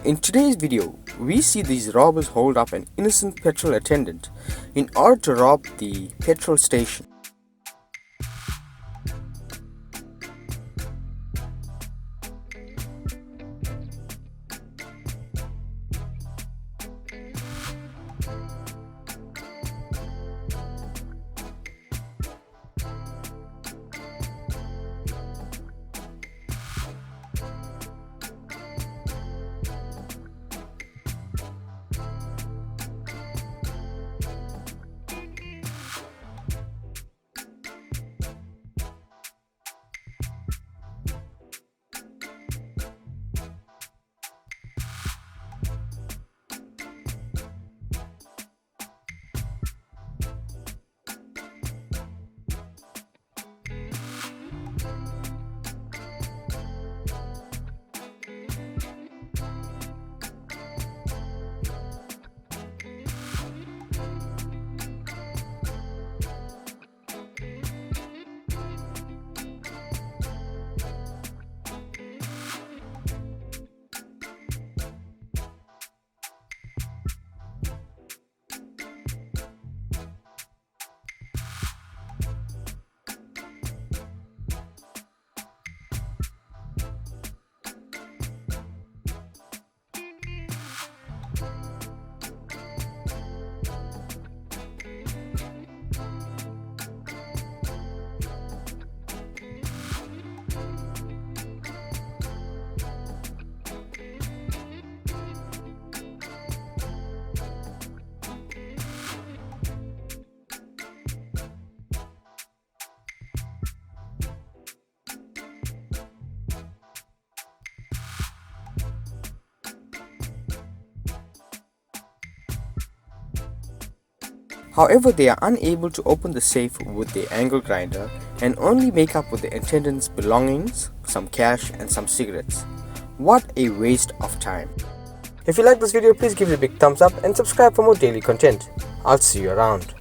In today's video, we see these robbers hold up an innocent petrol attendant in order to rob the petrol station. However, they are unable to open the safe with their angle grinder and only make up with the attendant's belongings, some cash and some cigarettes. What a waste of time. If you like this video, please give it a big thumbs up and subscribe for more daily content. I'll see you around.